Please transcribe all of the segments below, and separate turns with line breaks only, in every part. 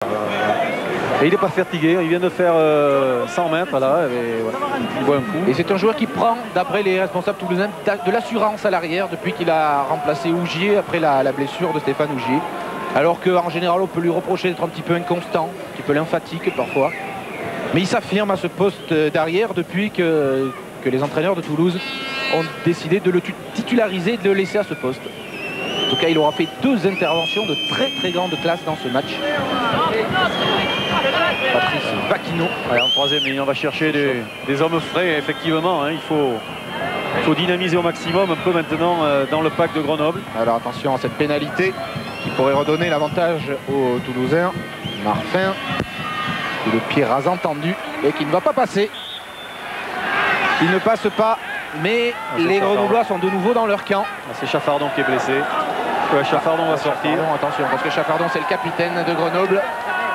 Et il n'est pas fatigué, il vient de faire 100 mètres là, et voilà, il voit un coup.
Et c'est un joueur qui prend, d'après les responsables toulousains, de l'assurance à l'arrière depuis qu'il a remplacé Ougier après la blessure de Stéphane Ougier. Alors qu'en général, on peut lui reprocher d'être un petit peu inconstant, un petit peu lymphatique parfois. Mais il s'affirme à ce poste d'arrière depuis que les entraîneurs de Toulouse ont décidé de le titulariser et de le laisser à ce poste. En tout cas, il aura fait 2 interventions de très très grande classe dans ce match. Patrice Vacchino.
Ouais, en troisième ligne, on va chercher des hommes frais, effectivement. Hein, il faut dynamiser au maximum un peu maintenant dans le pack de Grenoble.
Alors attention à cette pénalité qui pourrait redonner l'avantage aux Toulousains. Marfin, qui le pied rasant tendu et qui ne va pas passer. Il ne passe pas, mais les Grenoblois sont de nouveau dans leur camp.
C'est Chaffardon qui est blessé. Ouais, Chaffardon va sortir.
Attention, parce que Chaffardon, c'est le capitaine de Grenoble.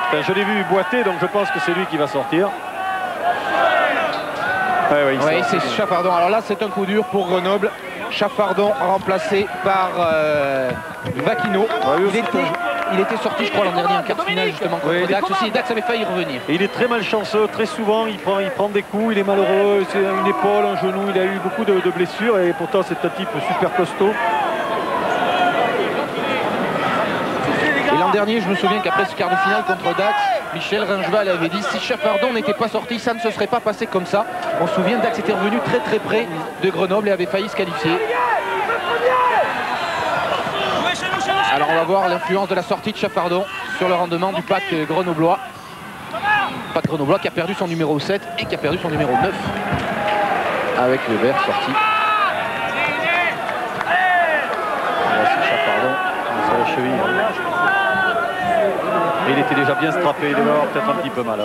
Enfin, je l'ai vu boiter, donc je pense que c'est lui qui va sortir.
Oui, c'est Chaffardon. Alors là, c'est un coup dur pour Grenoble. Chaffardon remplacé par Vacchino. Il était sorti, je crois, l'an dernier en quart de finale, justement, contre Dax aussi. Dax avait failli revenir.
Et il est très malchanceux, très souvent, il prend des coups, il est malheureux. C'est une épaule, un genou, il a eu beaucoup de blessures, et pourtant, c'est un type super costaud.
Et l'an dernier, je me souviens qu'après ce quart de finale contre Dax, Michel Ringeval avait dit si Chaffardon n'était pas sorti, ça ne se serait pas passé comme ça. On se souvient, Dax était revenu très très près de Grenoble et avait failli se qualifier. Alors on va voir l'influence de la sortie de Chaffardon sur le rendement du pack grenoblois. Pack grenoblois qui a perdu son numéro 7 et qui a perdu son numéro 9 avec le vert sorti.
Voici Chaffardon sur la cheville. Et il était déjà bien strappé, il devait avoir peut-être un petit peu mal.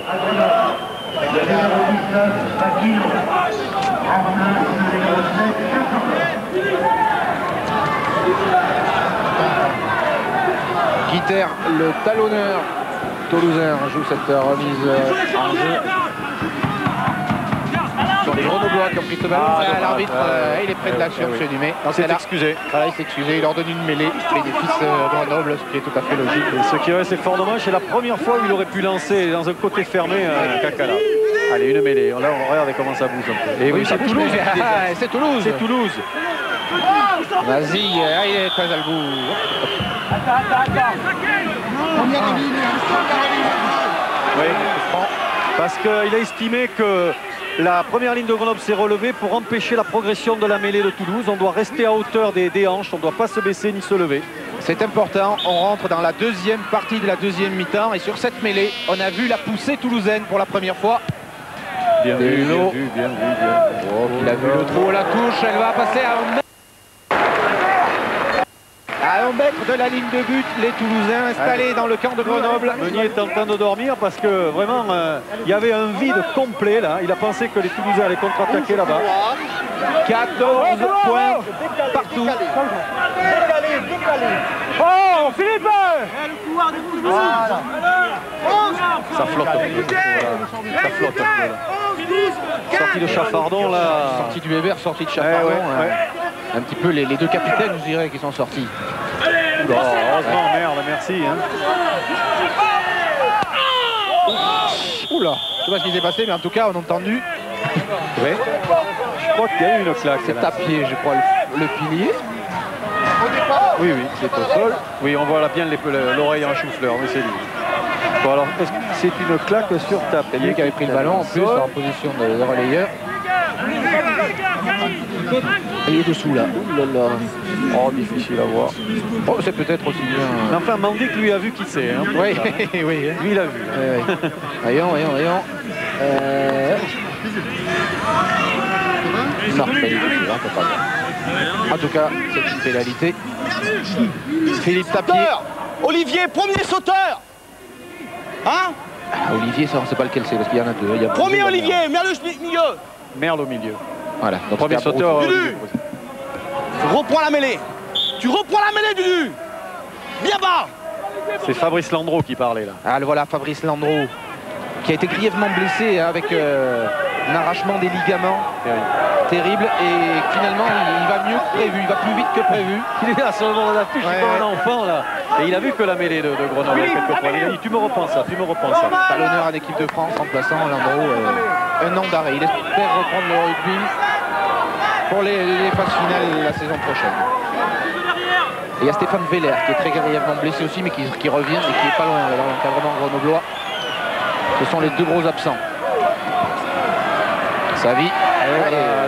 Guiter, le talonneur toulousain, joue cette remise en jeu. Sur les Grenoblois qui ont pris ce ballon. L'arbitre, il est près de l'action, M. Dumais.
Il s'est excusé.
Voilà, il s'est excusé, il leur donne une mêlée. Bénéfice Grenoble, ce qui est tout à fait logique.
Et ce qui est, c'est fort dommage, c'est la première fois où il aurait pu lancer dans un côté fermé Kakala. Allez, une mêlée. Là, on regarde comment ça bouge un peu. Et oui, c'est Toulouse.
C'est Toulouse.
C'est Toulouse.
Vas-y, il est très à le bout.
Oui, parce qu'il a estimé que la première ligne de Grenoble s'est relevée pour empêcher la progression de la mêlée de Toulouse. On doit rester à hauteur des hanches, on ne doit pas se baisser ni se lever.
C'est important, on rentre dans la deuxième partie de la deuxième mi-temps et sur cette mêlée, on a vu la poussée toulousaine pour la première fois.
Bien vu, bien vu, bien vu.
Il a vu le trou à la touche, elle va passer à 1 mètre de la ligne de but, les Toulousains installés dans le camp de Grenoble.
Meunier est en train de dormir parce que vraiment il y avait un vide complet là. Il a pensé que les Toulousains allaient contre-attaquer là-bas.
14 points partout.
Oh Philippe, ça flotte un peu. Ça flotte un peu là. Sortie de Chaffardon là.
Sortie du Weber, sortie de Chaffardon. Un petit peu les 2 capitaines, je dirais, qui sont sortis.
Oh, heureusement, merde, merci. Hein.
Oula, je sais pas ce qui s'est passé, mais en tout cas, on a entendu.
Oui. Je crois qu'il y a eu une claque.
C'est à pied, je crois, le pilier.
Oui, oui, c'est au sol. Oui, on voit là bien l'oreille en chou-fleur, mais c'est lui. Bon, alors, c'est une claque sur ta pied.
C'est lui qui avait pris le ballon en plus, en position de relayeur. Il est dessous là. Ouh là là.
Oh, difficile à voir.
Oh, c'est peut-être aussi bien.
Mais enfin, Mandic lui a vu qui c'est. Hein,
oui, oui.
Lui, il a vu.
Oui. Voyons. Non, pas du tout, on peut pas. En tout cas, c'est une pénalité. Philippe Tapier.
Olivier, premier sauteur. Hein?
Olivier, ça on ne sait pas lequel c'est parce qu'il y en a 2.
Premier Olivier, Merle au milieu.
Merle au milieu.
Voilà,
donc premier sauteur.
Dudu, tu reprends la mêlée. Tu reprends la mêlée, Dudu. Bien bas.
C'est Fabrice Landreau qui parlait là.
Ah, le voilà, Fabrice Landreau, qui a été grièvement blessé avec un arrachement des ligaments. Terrible. Et finalement, il va mieux prévu, il va plus vite que prévu.
Il est là sur le bord de la touche,
Ouais,
comme un enfant là. Et il a vu que la mêlée de Grenoble quelquefois. Il a dit tu me reprends ça, tu me reprends ça.
Talonneur en équipe de France, remplaçant Landreau, un an d'arrêt. Il espère reprendre le rugby pour les phases finales la saison prochaine. Et il y a Stéphane Veller qui est très grièvement blessé aussi, mais qui revient et qui est pas loin dans l'encadrement grenoblois. Ce sont les deux gros absents. Savy.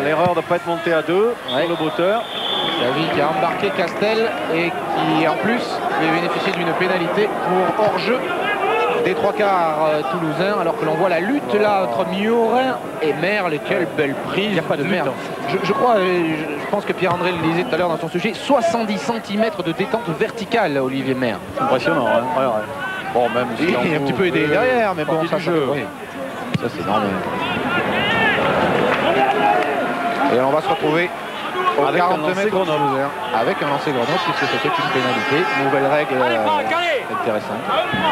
L'erreur de ne pas être monté à deux sur le botteur.
Savy qui a embarqué Castel et qui en plus a bénéficié d'une pénalité pour hors-jeu des trois quarts toulousains, alors que l'on voit la lutte là entre Miorin et Merle. Quelle belle prise. Il n'y a pas de Merle. Je crois, je pense que Pierre-André le disait tout à l'heure dans son sujet, 70 cm de détente verticale, Olivier Merle.
Impressionnant, hein. Ouais.
Bon, même si il est un petit peu aidé derrière, mais bon, ça c'est normal. Et on va se retrouver au
avec
42 mètres
Grenoble.
Avec un lancer Grenoble, puisque c'était une pénalité. Nouvelle règle intéressante.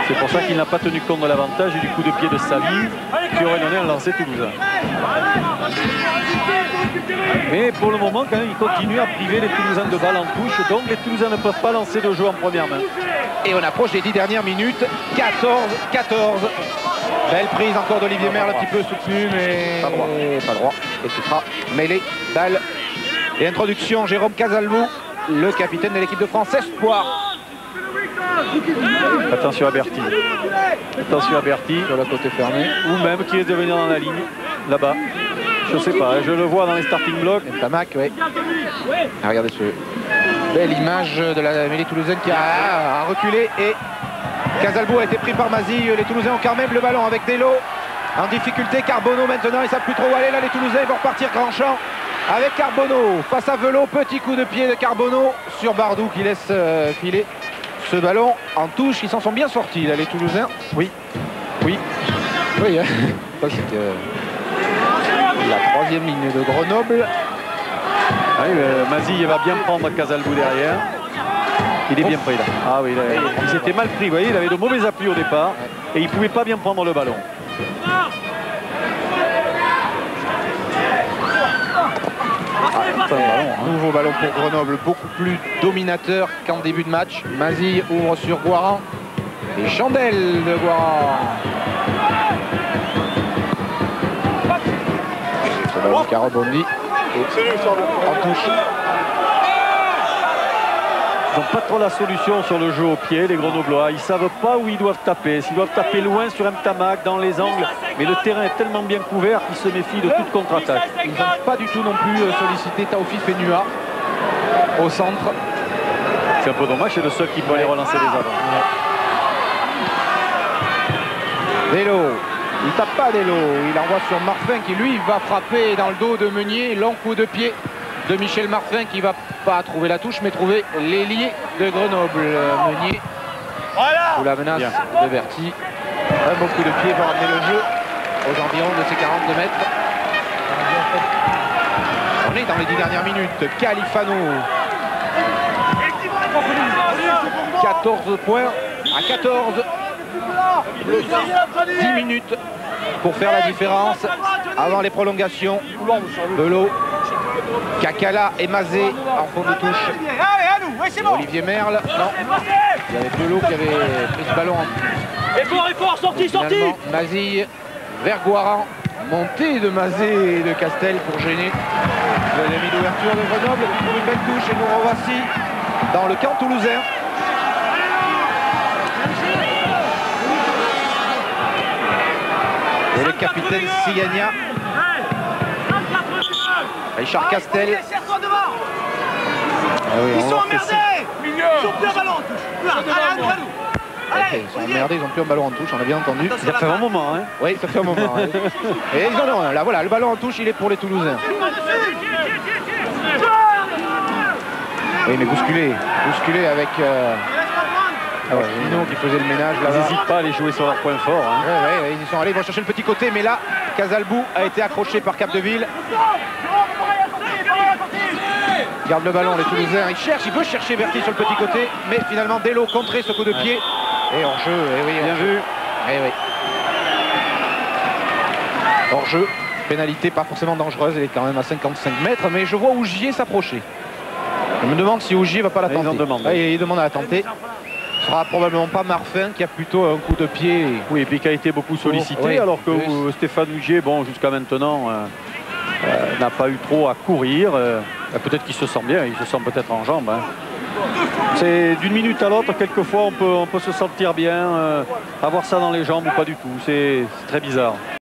C'est pour ça qu'il n'a pas tenu compte de l'avantage et du coup de pied de Savy qui aurait donné un lancer toulousain. Mais pour le moment, quand même, il continue à priver les Toulousains de balles en touche. Donc les Toulousains ne peuvent pas lancer de jeu en première main.
Et on approche des 10 dernières minutes. 14. Belle prise encore d'Olivier Merle, un petit peu soutenu, mais pas droit. Et ce sera mêlée, balle. Et introduction, Jérôme Casalbou, le capitaine de l'équipe de France Espoir.
Attention à Berti. Attention à Berti.
Sur le côté fermé.
Ou même qui est de venir dans la ligne, là-bas. Je sais pas, je le vois dans les starting blocks.
Et Tamac, oui. Ah, regardez ce belle image de la mêlée toulousaine qui a reculé. Et Casalbou a été pris par Mazille. Les Toulousains ont quand même le ballon avec Delo. En difficulté, Carbonneau maintenant, ils ne savent plus trop où aller. Là, les Toulousains vont repartir grand champ avec Carbonneau. Face à Velot, petit coup de pied de Carbonneau sur Bardou qui laisse filer ce ballon en touche. Ils s'en sont bien sortis, là, les Toulousains. Oui. Hein. C'était la troisième ligne de Grenoble.
Mazille va bien prendre Casalbou derrière. Il est bien pris là. Ah oui, il s'était mal pris, vous voyez, il avait de mauvais appuis au départ et il ne pouvait pas bien prendre le ballon.
Nouveau ballon pour Grenoble, beaucoup plus dominateur qu'en début de match. Mazille ouvre sur Guaran. Les chandelles de Guaran. Ce ballon qui a rebondi. En touche.
Ils n'ont pas trop la solution sur le jeu au pied, les Grenoblois. Ils ne savent pas où ils doivent taper. S'ils doivent taper loin sur un tamac, dans les angles. Mais le terrain est tellement bien couvert qu'ils se méfient de toute contre-attaque.
Ils n'ont pas du tout non plus sollicité Taoufik Fenua au centre.
C'est un peu dommage, c'est le seul qui peut aller relancer les avants.
Delo, il tape pas Delo, il envoie sur Marfin qui lui va frapper dans le dos de Meunier. Long coup de pied de Michel Marfin qui va pas trouver la touche mais trouver l'ailier de Grenoble. Meunier sous la menace de Berti. Un bon coup de pied va ramener le jeu aux environs de ses 42 mètres. On est dans les 10 dernières minutes. Califano. 14 points à 14. 10 minutes pour faire la différence avant les prolongations. Belot, Kakala et Mazé en fond de touche. Olivier Merle, non. Il y avait Belot qui avait pris ce ballon en
Effort, sorti.
Mazille vers Guaran. Montée de Mazé et de Castel pour gêner l'ami d'ouverture de Grenoble. Pour une belle touche et nous revoici dans le camp toulousain. Et le capitaine Sigagna. Richard Castel. Ah oui,
Ils sont emmerdés. Ils ont plus un ballon en touche.
Ils sont emmerdés, ils ont plus un ballon en touche, on a bien entendu.
Ça fait un moment, hein.
Oui, ça fait un moment. Ouais. Et ils en ont un. Là, voilà, le ballon en touche, il est pour les Toulousains. Oui, mais bousculé avec Gino qui faisait le ménage.
Ils n'hésitent pas à aller jouer sur leur point fort. Hein.
Ouais, ils y sont allés, ils vont chercher le petit côté, mais là, Casalbou a été accroché par Capdeville. Garde le ballon, les Toulousains, il veut chercher Berti sur le petit côté, mais finalement Delo contrait ce coup de pied. Et hors jeu,
bien vu.
Hors jeu, pénalité pas forcément dangereuse, elle est quand même à 55 mètres, mais je vois Ougier s'approcher. Je me demande si Ogier va pas la
Ils en
tenter.
demandent.
Il demande à la tenter. Ce sera probablement pas Marfin qui a plutôt un coup de pied.
Oui, et puis qui a été beaucoup sollicité,
Oui.
alors que
Oui.
Stéphane Ogier, bon, jusqu'à maintenant, n'a pas eu trop à courir. Peut-être qu'il se sent bien, il se sent peut-être en jambes. Hein. C'est d'une minute à l'autre, quelquefois on peut se sentir bien, avoir ça dans les jambes ou pas du tout. C'est très bizarre.